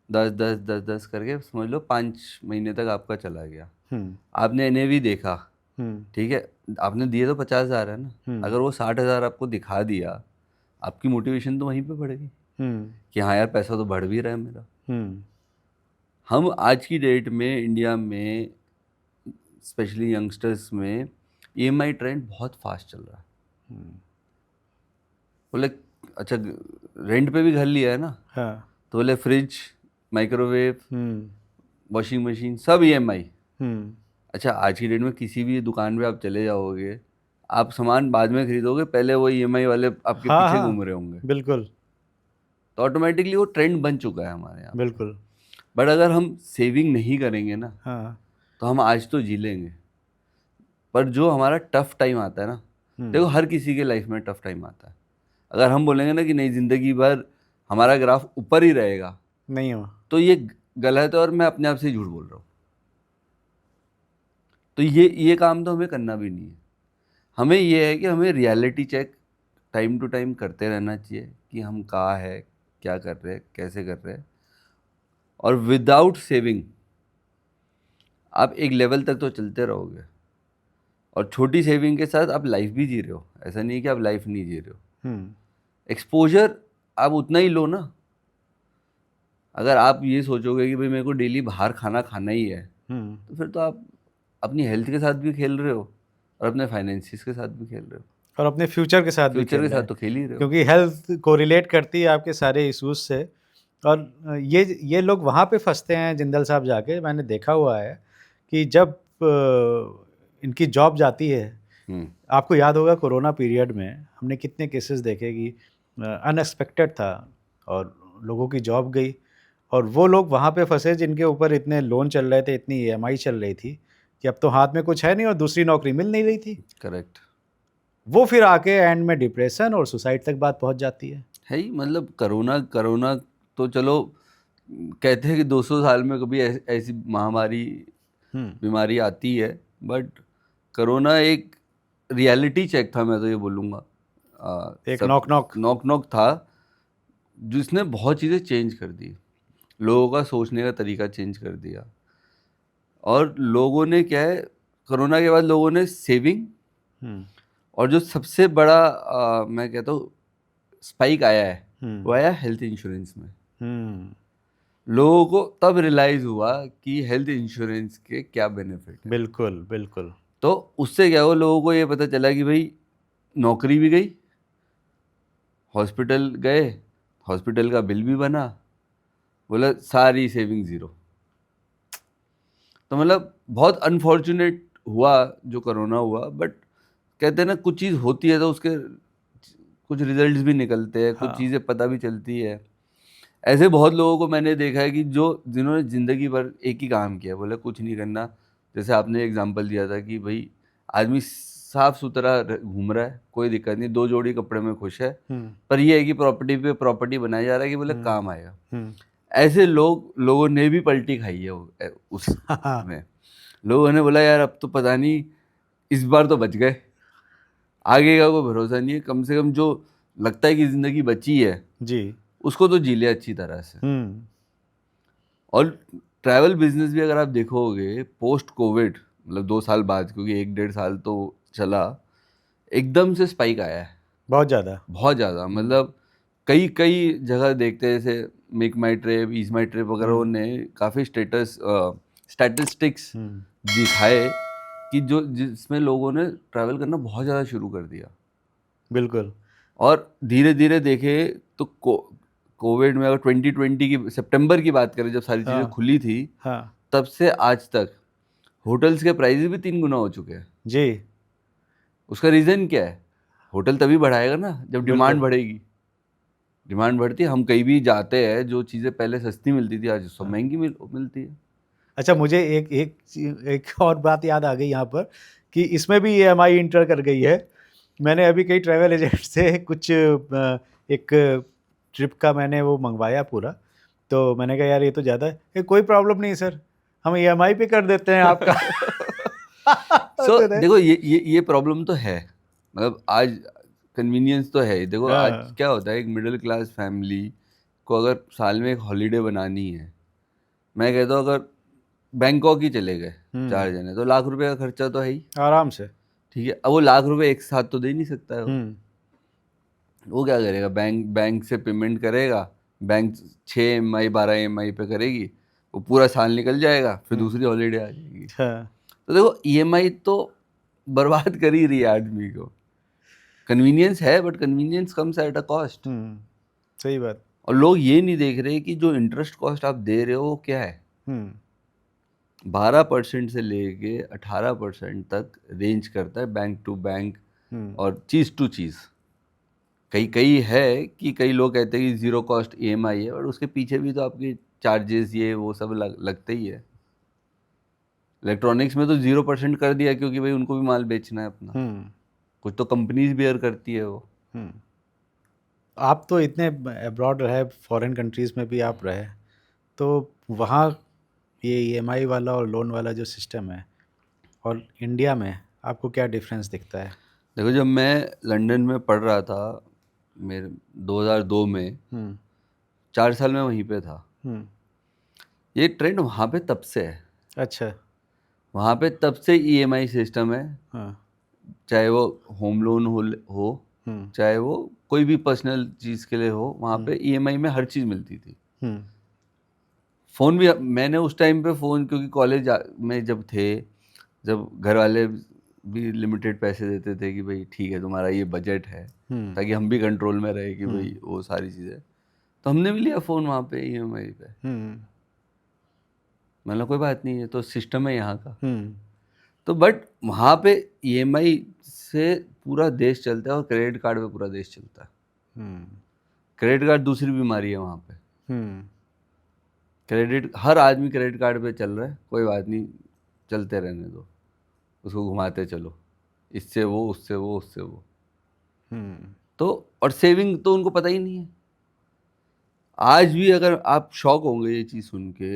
10 10 10 10 करके समझ लो 5 महीने तक आपका चला गया। हम्म, आपने NAV देखा, हम्म, ठीक है, आपने दिए तो 50,000 है ना, हम्म, अगर वो 60,000 आपको दिखा दिया, आपकी मोटिवेशन तो वहीं पे बढ़ेगी हम्म, कि हाँ यार पैसा तो बढ़ भी रहा है मेरा। हम्म, हम आज की डेट में इंडिया में, स्पेशली यंगस्टर्स में, EMI ट्रेंड बहुत फास्ट चल रहा है। बोले अच्छा, रेंट पे भी घर लिया है ना, हाँ, तो बोले फ्रिज, माइक्रोवेव, हम्म, वॉशिंग मशीन सब EMI। हम्म, अच्छा, आज की डेट में किसी भी दुकान पे आप चले जाओगे, आप सामान बाद में खरीदोगे, पहले वो EMI वाले आपके हाँ, पीछे घूम हाँ, रहे होंगे। बिल्कुल, तो ऑटोमेटिकली वो ट्रेंड बन चुका है हमारे यहाँ पे। बिल्कुल, बट अगर हम सेविंग नहीं करेंगे ना, हाँ, तो हम आज तो जी लेंगे, पर जो हमारा टफ टाइम आता है ना, देखो हर किसी के लाइफ में टफ टाइम आता है। अगर हम बोलेंगे ना कि नहीं ज़िंदगी भर हमारा ग्राफ ऊपर ही रहेगा, नहीं हो, तो ये गलत है और मैं अपने आप से ही झूठ बोल रहा हूँ। तो ये काम तो हमें करना भी नहीं है। हमें ये है कि हमें reality check time to time करते रहना चाहिए कि हम कहाँ है, क्या कर रहे हैं, कैसे कर रहे हैं। और विदाउट सेविंग आप एक लेवल तक तो चलते रहोगे, और छोटी सेविंग के साथ आप लाइफ भी जी रहे हो, ऐसा नहीं कि आप लाइफ नहीं जी रहे हो। हम्म, एक्सपोजर आप उतना ही लो ना। अगर आप ये सोचोगे कि भाई मेरे को डेली बाहर खाना खाना ही है, हम्म, तो फिर तो आप अपनी हेल्थ के साथ भी खेल रहे हो और अपने फाइनेंसिस के साथ भी खेल रहे हो, और अपने फ्यूचर के साथ भी फ्यूचर खेल के रहे साथ हैं, तो खेल ही रहे हो। क्योंकि हेल्थ को रिलेट करती है आपके सारे इश्यूज से। और ये लोग वहाँ पे फंसते हैं जिंदल साहब, जाके मैंने देखा हुआ है कि जब इनकी जॉब जाती है, हम्म, आपको याद होगा कोरोना पीरियड में हमने कितने केसेस देखे कि अनएक्सपेक्टेड था और लोगों की जॉब गई, और वो लोग वहाँ पे फंसे जिनके ऊपर इतने लोन चल रहे थे, इतनी EMI चल रही थी कि अब तो हाथ में कुछ है नहीं और दूसरी नौकरी मिल नहीं रही थी। करेक्ट वो फिर आके एंड में डिप्रेशन और सुसाइड तक बात पहुंच जाती है। है ही। मतलब कोरोना कोरोना तो चलो, कहते हैं कि 200 साल में कभी ऐसी महामारी हम्म, बीमारी आती है, बट कोरोना एक रियलिटी चेक था, मैं तो ये बोलूँगा। एक सब नॉक नॉक। नॉक नॉक था, जिसने बहुत चीज़ें चेंज कर दी, लोगों का सोचने का तरीका चेंज कर दिया। और लोगों ने क्या है, कोरोना के बाद लोगों ने सेविंग, हम्म, और जो सबसे बड़ा मैं कहता हूँ स्पाइक आया है, वो हम्म, आया हेल्थ इंश्योरेंस में। हम्म, लोगों को तब रियलाइज़ हुआ कि हेल्थ इंश्योरेंस के क्या बेनिफिट है। बिल्कुल, बिल्कुल, तो उससे क्या हुआ, लोगों को ये पता चला कि भाई नौकरी भी गई, हॉस्पिटल गए, हॉस्पिटल का बिल भी बना, बोला सारी सेविंग ज़ीरो। तो मतलब बहुत अनफॉर्चुनेट हुआ जो कोरोना हुआ, बट कहते हैं ना कुछ चीज़ होती है तो उसके कुछ रिजल्ट्स भी निकलते हैं, कुछ हाँ, चीज़ें पता भी चलती है। ऐसे बहुत लोगों को मैंने देखा है कि जिन्होंने ज़िंदगी भर एक ही काम किया, बोले कुछ नहीं करना। जैसे आपने एग्जांपल दिया था कि भाई आदमी साफ सुथरा घूम रहा है, कोई दिक्कत नहीं, 2 जोड़ी कपड़े में खुश है, हम्म, पर ये है कि प्रॉपर्टी पे प्रॉपर्टी बनाया जा रहा है कि बोले हम्म, काम आएगा। हम्म, ऐसे लोगों ने भी पलटी खाई है उस हाँ, में। लोगों ने बोला यार अब तो पता नहीं, इस बार तो बच गए, आगे का कोई भरोसा नहीं है, कम से कम जो लगता है कि ज़िंदगी बची है जी, उसको तो जी ले अच्छी तरह से। हम्म, और ट्रैवल बिजनेस भी अगर आप देखोगे पोस्ट कोविड, मतलब 2 साल बाद, क्योंकि 1 डेढ़ साल तो चला, एकदम से स्पाइक आया है। बहुत ज़्यादा। बहुत ज़्यादा, मतलब कई कई जगह देखते हैं, जैसे मेक माई ट्रिप, ईज माई ट्रिप वगैरह ने काफ़ी स्टैटिस्टिक्स हम्म, दिखाए कि जो जिसमें लोगों ने ट्रैवल करना बहुत ज़्यादा शुरू कर दिया। बिल्कुल। और धीरे धीरे देखे तो कोविड में अगर 2020 की सितंबर की बात करें, जब सारी चीज़ें हाँ, खुली थी, हाँ, तब से आज तक होटल्स के प्राइस भी 3 गुना हो चुके हैं। जी, उसका रीज़न क्या है? होटल तभी बढ़ाएगा ना जब डिमांड बिल्कुल। बढ़ेगी। डिमांड बढ़ती है, हम कहीं भी जाते हैं, जो चीज़ें पहले सस्ती मिलती थी आज सब हाँ। महंगी मिलती है। अच्छा, मुझे एक और बात याद आ गई यहाँ पर कि इसमें भी ईएमआई इंटर कर गई है। मैंने अभी कई ट्रैवल एजेंट से कुछ एक ट्रिप का मैंने वो मंगवाया पूरा, तो मैंने कहा यार ये तो ज़्यादा है। कोई प्रॉब्लम नहीं सर, हम ईएमआई पे कर देते हैं आपका। सो तो देखो, ये प्रॉब्लम तो है, मतलब आज कन्वीनियंस तो है ही। देखो आज हाँ, क्या होता है, एक मिडिल क्लास फैमिली को अगर साल में एक हॉलीडे बनानी है, मैं कहता हूँ अगर बैंकॉक ही चले गए 4 जने, तो लाख रुपए का खर्चा तो है ही। आराम से। ठीक है, अब वो लाख रुपए एक साथ तो दे नहीं सकता है हम्म, वो क्या करेगा, बैंक से पेमेंट करेगा, बैंक 6 EMI 12 EMI पे करेगी, वो पूरा साल निकल जाएगा, फिर हम्म, दूसरी हॉलीडे आ जाएगी। हाँ, तो देखो ईएमआई तो बर्बाद कर ही रही है आदमी को। कन्वीनियंस है, but convenience comes at a cost. सही बात। और लोग ये नहीं देख रहे कि जो इंटरेस्ट कॉस्ट आप दे रहे हो वो क्या है। हम्म, 12% से लेके 18% तक रेंज करता है बैंक टू बैंक हम्म, और चीज़ टू चीज़। कई कई है कि कई लोग कहते हैं कि ज़ीरो कॉस्ट ईएमआई है, और उसके पीछे भी तो आपके चार्जेस ये वो सब लगते ही है। इलेक्ट्रॉनिक्स में तो 0% कर दिया, क्योंकि भाई उनको भी माल बेचना है अपना। हम्म, कुछ तो कंपनीज बेयर करती है वो। हम्म। आप तो इतने अब्रॉड रहे, फॉरेन कंट्रीज़ में भी आप रहे, तो वहाँ ये ईएमआई वाला और लोन वाला जो सिस्टम है और इंडिया में आपको क्या डिफरेंस दिखता है? देखो, जब मैं लंदन में पढ़ रहा था, मेरे 2002 में, हम्म, 4 साल में वहीं पे था। हम्म, ये ट्रेंड वहाँ पे तब से है। अच्छा, वहाँ पे तब से ईएमआई सिस्टम है, हाँ, चाहे वो होम लोन हो, हम्म, चाहे वो कोई भी पर्सनल चीज़ के लिए हो, वहाँ पे ईएमआई में हर चीज़ मिलती थी। हम्म, फ़ोन भी मैंने उस टाइम पे फ़ोन, क्योंकि कॉलेज में जब थे, जब घर वाले भी लिमिटेड पैसे देते थे कि भाई ठीक है तुम्हारा ये बजट है, हम्म, ताकि हम भी कंट्रोल में रहे कि भाई हम्म, वो सारी चीज़ें, तो हमने भी लिया फ़ोन वहाँ पे ईएमआई पे। हम्म, मतलब कोई बात नहीं है, तो सिस्टम है यहाँ का। हम्म, तो बट वहाँ पे ईएमआई से पूरा देश चलता है, और क्रेडिट कार्ड पे पूरा देश चलता है। हम्म, क्रेडिट कार्ड दूसरी बीमारी है वहाँ पे। हम्म, क्रेडिट, हर आदमी क्रेडिट कार्ड पे चल रहा है, कोई बात नहीं, चलते रहने दो, उसको घुमाते चलो, इससे वो, उससे वो, उससे वो। हम्म, तो और सेविंग तो उनको पता ही नहीं है। आज भी अगर आप शॉक होंगे ये चीज़ सुन के,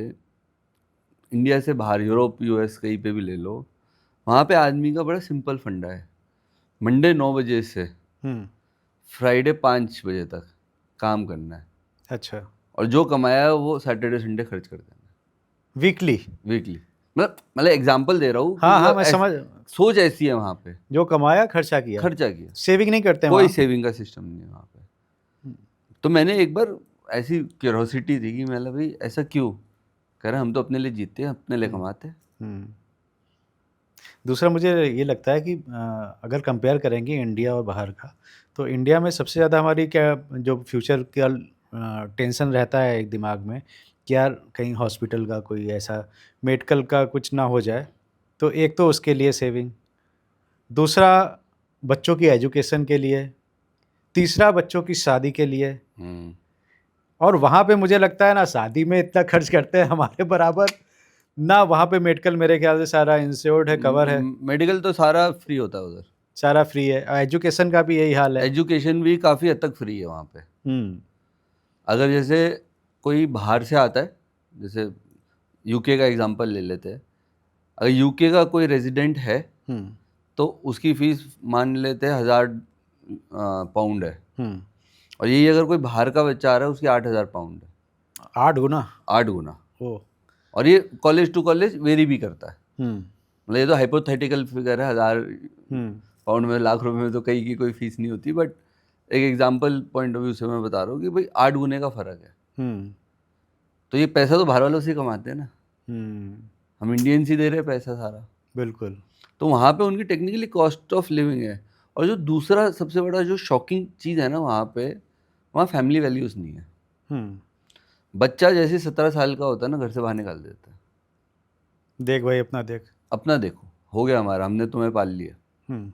इंडिया से बाहर यूरोप यूएस कहीं पे भी ले लो, वहाँ पे आदमी का बड़ा सिंपल फंडा है। मंडे 9 बजे से हम्म, फ्राइडे 5 बजे तक काम करना है, अच्छा, और जो कमाया है वो सैटरडे संडे खर्च कर देना वीकली। है, वीकली। मतलब एग्जांपल दे रहा हूँ कि हाँ, हाँ, मतलब मैं समझ, सोच ऐसी है वहाँ पे। जो कमाया खर्चा किया, खर्चा किया, सेविंग नहीं करते कोई वहाँ। सेविंग का सिस्टम नहीं है वहाँ पे। तो मैंने एक बार, ऐसी क्यूरोसिटी थी कि मतलब भाई ऐसा क्यों, कह रहे हम तो अपने लिए जीते हैं, अपने लिए कमाते हैं। हम्म। दूसरा मुझे ये लगता है कि अगर कंपेयर करेंगे इंडिया और बाहर का, तो इंडिया में सबसे ज़्यादा हमारी क्या जो फ्यूचर का टेंशन रहता है एक दिमाग में कि यार कहीं हॉस्पिटल का कोई ऐसा मेडिकल का कुछ ना हो जाए, तो एक तो उसके लिए सेविंग, दूसरा बच्चों की एजुकेशन के लिए, तीसरा बच्चों की शादी के लिए। हम्म। और वहाँ पे मुझे लगता है ना शादी में इतना खर्च करते हैं हमारे बराबर, ना वहाँ पे मेडिकल मेरे ख्याल से सारा इंश्योर्ड है, कवर है, मेडिकल तो सारा फ्री होता है उधर। सारा फ्री है, एजुकेशन का भी यही हाल है। एजुकेशन भी काफ़ी हद तक फ्री है वहाँ पे। हुँ, अगर जैसे कोई बाहर से आता है, जैसे यूके का एग्जांपल ले लेते हैं, अगर यूके का कोई रेजिडेंट है, हुँ, तो उसकी फ़ीस मान लेते हैं 1000 पाउंड है, हुँ, और यही अगर कोई बाहर का बच्चा आ रहा है, उसकी 8000 पाउंड है। 8 गुना? 8 गुना। ओह! और ये कॉलेज टू कॉलेज वेरी भी करता है। हुँ, मतलब ये तो हाइपोथेटिकल फिगर है, 1000 हुँ, पाउंड में, लाख रुपए में तो कहीं की कोई फीस नहीं होती, बट एक एग्जांपल पॉइंट ऑफ व्यू से मैं बता रहा हूँ कि भाई 8 गुने का फ़र्क है। हम्म तो ये पैसा तो बाहर वालों से ही कमाते हैं ना, हम्म हम इंडियंस ही दे रहे हैं पैसा सारा। बिल्कुल। तो वहाँ पे उनकी टेक्निकली कॉस्ट ऑफ लिविंग है। और जो दूसरा सबसे बड़ा जो शॉकिंग चीज़ है ना वहाँ पे, वहाँ फैमिली वैल्यूज़ नहीं है। हम्म बच्चा जैसे 17 साल का होता है ना, घर से बाहर निकाल देता है। देख भाई अपना देख। अपना देखो, हो गया हमारा, हमने तुम्हें पाल लिया। हम्म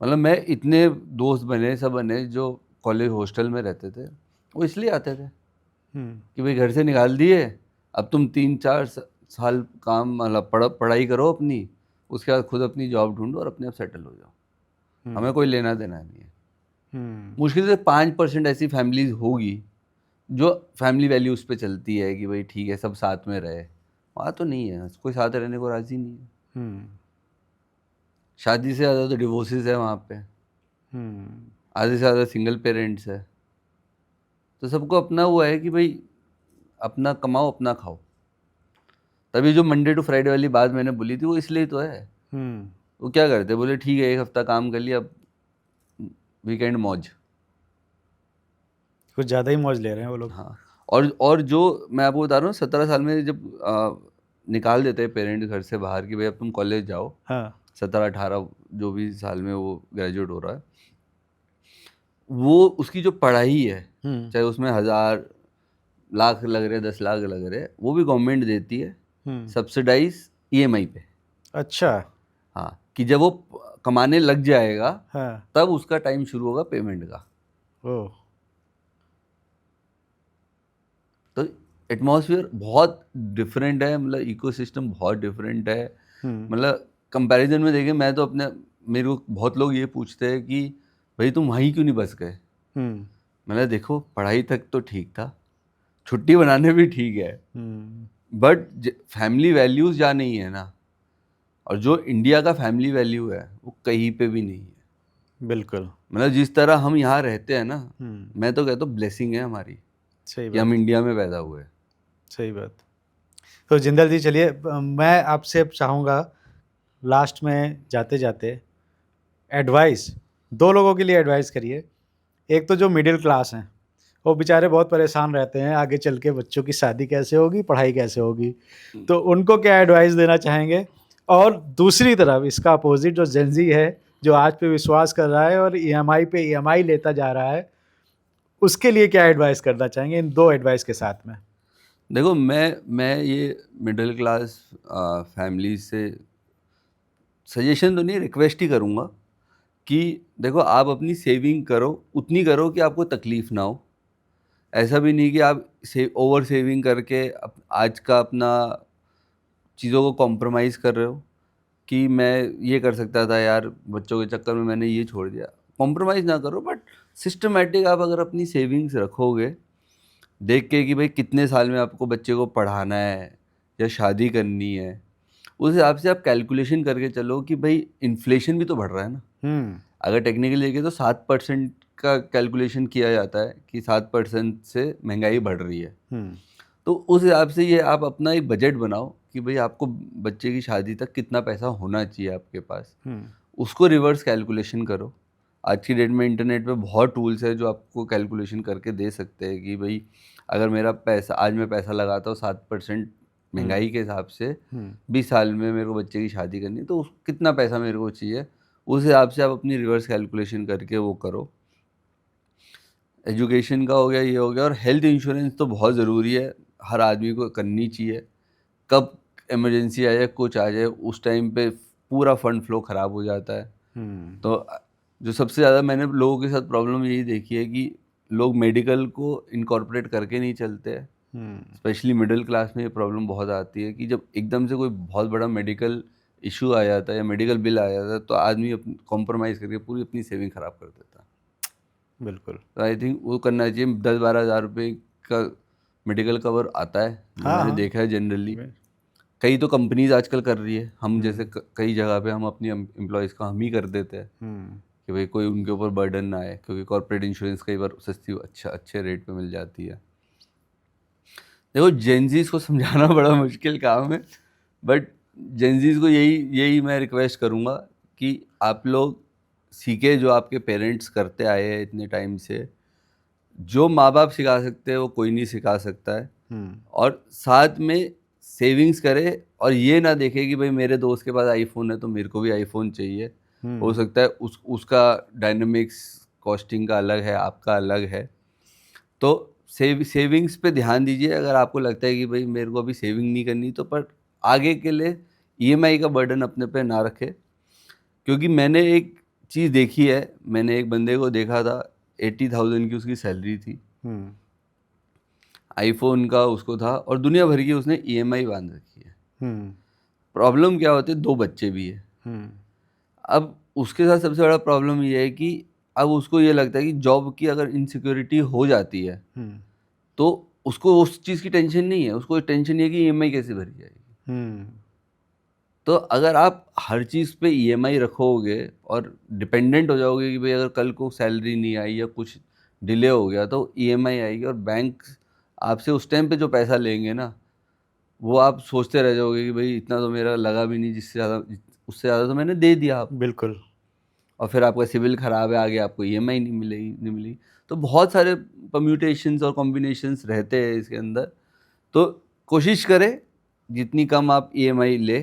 मतलब मैं इतने दोस्त बने, सब बने जो कॉलेज हॉस्टल में रहते थे, वो इसलिए आते थे हम्म कि भाई घर से निकाल दिए, अब तुम 3-4 साल काम मतलब पढ़ाई करो अपनी, उसके बाद खुद अपनी जॉब ढूंढो और अपने आप सेटल हो जाओ, हमें कोई लेना देना नहीं है। मुश्किल से 5% ऐसी फैमिलीज होगी जो फैमिली वैल्यूज़ पे चलती है कि भाई ठीक है सब साथ में रहे। वहाँ तो नहीं है, कोई साथ रहने को राज़ी नहीं है। हम्म शादी से ज़्यादा तो डिवोर्सेस है वहाँ पे, हम्म आधे से ज़्यादा सिंगल पेरेंट्स है। तो सबको अपना हुआ है कि भाई अपना कमाओ अपना खाओ। तभी जो मंडे टू फ्राइडे वाली बात मैंने बोली थी वो इसलिए तो है। हम्म वो क्या करते, बोले ठीक है 1 हफ्ता काम कर लिया, अब वीकेंड मौज। कुछ ज़्यादा ही मौज ले रहे हैं वो लोग। हाँ, और जो मैं आपको बता रहा हूँ 17 साल में जब निकाल देते हैं पेरेंट्स घर से बाहर कि भाई अब तुम कॉलेज जाओ, हाँ 17-18 जो भी साल में वो ग्रेजुएट हो रहा है, वो उसकी जो पढ़ाई है, चाहे उसमें 1000 लाख लग रहे 10 लाख लग रहे, वो भी गवर्नमेंट देती है सब्सिडाइज ईएमआई पे। अच्छा। हाँ, कि जब वो कमाने लग जाएगा हाँ तब उसका टाइम शुरू होगा पेमेंट का। ओह तो एटमॉस्फेयर बहुत डिफरेंट है, मतलब इकोसिस्टम बहुत डिफरेंट है। मतलब कंपैरिजन में देखें, मैं तो अपने, मेरे को बहुत लोग ये पूछते हैं कि भाई तुम वहीं क्यों नहीं बस गए। मैंने देखो पढ़ाई तक तो ठीक था, छुट्टी बनाने भी ठीक है, बट फैमिली वैल्यूज़ जहाँ नहीं है ना, और जो इंडिया का फैमिली वैल्यू है वो कहीं पे भी नहीं है। बिल्कुल मतलब जिस तरह हम यहाँ रहते हैं ना, मैं तो कहता हूँ ब्लेसिंग है हमारी सही कि हम बात। इंडिया में पैदा हुए। सही बात। तो जिंदल जी चलिए मैं आपसे अब चाहूँगा लास्ट में जाते जाते एडवाइस, दो लोगों के लिए एडवाइस करिए। एक तो जो मिडिल क्लास हैं, वो बेचारे बहुत परेशान रहते हैं आगे चल के बच्चों की शादी कैसे होगी, पढ़ाई कैसे होगी, तो उनको क्या एडवाइस देना चाहेंगे। और दूसरी तरफ इसका अपोजिट जो जेनजी है, जो आज पे विश्वास कर रहा है और ईएमआई पे ईएमआई लेता जा रहा है, उसके लिए क्या एडवाइस करना चाहेंगे इन दो एडवाइस के साथ में। देखो मैं ये मिडिल क्लास फैमिली से सजेशन तो नहीं, रिक्वेस्ट ही करूँगा कि देखो आप अपनी सेविंग करो, उतनी करो कि आपको तकलीफ़ ना हो। ऐसा भी नहीं कि आप ओवर सेविंग करके आज का अपना चीज़ों को कॉम्प्रोमाइज़ कर रहे हो कि मैं ये कर सकता था यार, बच्चों के चक्कर में मैंने ये छोड़ दिया। कॉम्प्रोमाइज़ ना करो, बट सिस्टमैटिक आप अगर अपनी सेविंग्स रखोगे, देख के कि भाई कितने साल में आपको बच्चे को पढ़ाना है या शादी करनी है, उस हिसाब से आप कैलकुलेशन करके चलो कि भाई इन्फ्लेशन भी तो बढ़ रहा है ना। अगर टेक्निकली देखें तो 7% का कैलकुलेशन किया जाता है कि 7% से महंगाई बढ़ रही है। तो उस हिसाब से ये आप अपना एक बजट बनाओ कि भाई आपको बच्चे की शादी तक कितना पैसा होना चाहिए आपके पास, उसको रिवर्स कैलकुलेशन करो। आज की डेट में इंटरनेट पे बहुत टूल्स है जो आपको कैलकुलेशन करके दे सकते हैं कि भाई अगर मेरा पैसा आज मैं पैसा लगाता हूँ 7% महंगाई के हिसाब से, 20 साल में मेरे को बच्चे की शादी करनी है, तो कितना पैसा मेरे को चाहिए, उस हिसाब से आप अपनी रिवर्स कैलकुलेशन करके वो करो। एजुकेशन का हो गया, ये हो गया, और हेल्थ इंश्योरेंस तो बहुत ज़रूरी है, हर आदमी को करनी चाहिए। कब इमरजेंसी आ जाए, कुछ आ जाए, उस टाइम पे पूरा फंड फ्लो ख़राब हो जाता है। तो जो सबसे ज़्यादा मैंने लोगों के साथ प्रॉब्लम यही देखी है कि लोग मेडिकल को इनकॉर्पोरेट करके नहीं चलते हैं। स्पेशली मिडिल क्लास में ये प्रॉब्लम बहुत आती है कि जब एकदम से कोई बहुत बड़ा मेडिकल इशू आ जाता है या मेडिकल बिल आ जाता है तो आदमी कॉम्प्रोमाइज़ करके पूरी अपनी सेविंग ख़राब कर देता है। बिल्कुल। तो आई थिंक वो करना चाहिए। 10-12 हज़ार रुपये का मेडिकल कवर आता है, जो हाँ मैंने हाँ देखा है जनरली। कई तो कंपनीज आजकल कर रही है, हम जैसे कई जगह पे हम अपनी एम्प्लॉयज़ का हम ही कर देते हैं कि भाई कोई उनके ऊपर बर्डन ना आए, क्योंकि कॉर्पोरेट इंश्योरेंस कई बार सस्ती अच्छे रेट पे मिल जाती है। देखो जेनजीज को समझाना बड़ा मुश्किल काम है, बट जेनजीज को यही मैं रिक्वेस्ट करूँगा कि आप लोग सीखे जो आपके पेरेंट्स करते आए हैं इतने टाइम से। जो माँ बाप सिखा सकते हैं वो कोई नहीं सिखा सकता है। और साथ में सेविंग्स करे और ये ना देखे कि भाई मेरे दोस्त के पास आईफोन है तो मेरे को भी आईफोन चाहिए। हो सकता है उसका डायनामिक्स कॉस्टिंग का अलग है, आपका अलग है। तो सेविंग्स पे ध्यान दीजिए। अगर आपको लगता है कि भाई मेरे को अभी सेविंग नहीं करनी, तो पर आगे के लिए ईएमआई का बर्डन अपने पे ना रखे। क्योंकि मैंने एक चीज़ देखी है, मैंने एक बंदे को देखा था, 80,000 की उसकी सैलरी थी, आईफोन का उसको था और दुनिया भर की उसने ईएमआई बांध रखी है। प्रॉब्लम क्या होती है, 2 बच्चे भी है। अब उसके साथ सबसे बड़ा प्रॉब्लम ये है कि अब उसको ये लगता है कि जॉब की अगर इनसिक्योरिटी हो जाती है तो उसको उस चीज़ की टेंशन नहीं है, उसको टेंशन ये है कि ईएमआई कैसे भरी जाएगी। तो अगर आप हर चीज़ पे ईएमआई रखोगे और डिपेंडेंट हो जाओगे कि भाई अगर कल को सैलरी नहीं आई या कुछ डिले हो गया तो ईएमआई आएगी, और बैंक आपसे उस टाइम पे जो पैसा लेंगे ना, वो आप सोचते रह जाओगे कि भाई इतना तो मेरा लगा भी नहीं, जिससे ज़्यादा उससे ज़्यादा तो मैंने दे दिया आप। बिल्कुल। और फिर आपका सिविल ख़राब है, आगे आपको ईएमआई नहीं मिलेगी। तो बहुत सारे परम्यूटेशंस और कॉम्बिनेशंस रहते हैं इसके अंदर। तो कोशिश करें जितनी कम आप ईएमआई ले,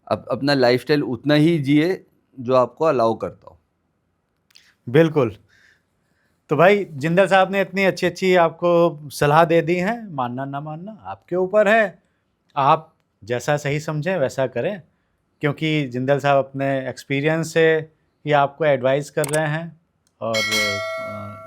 अपना लाइफस्टाइल उतना ही जिए जो आपको अलाउ करता हो। बिल्कुल। तो भाई जिंदल साहब ने इतनी अच्छी अच्छी आपको सलाह दे दी है, मानना ना मानना आपके ऊपर है। आप जैसा सही समझें वैसा करें, क्योंकि जिंदल साहब अपने एक्सपीरियंस से ये आपको एडवाइस कर रहे हैं और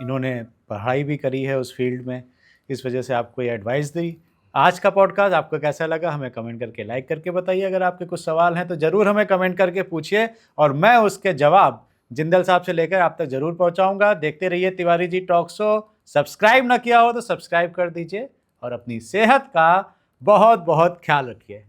इन्होंने पढ़ाई भी करी है उस फील्ड में, इस वजह से आपको ये एडवाइस दी। आज का पॉडकास्ट आपको कैसा लगा हमें कमेंट करके लाइक करके बताइए। अगर आपके कुछ सवाल हैं तो ज़रूर हमें कमेंट करके पूछिए और मैं उसके जवाब जिंदल साहब से लेकर आप तक ज़रूर पहुंचाऊंगा। देखते रहिए Tiwari ji talk show. Subscribe ना किया हो तो सब्सक्राइब कर दीजिए और अपनी सेहत का बहुत बहुत ख्याल रखिए।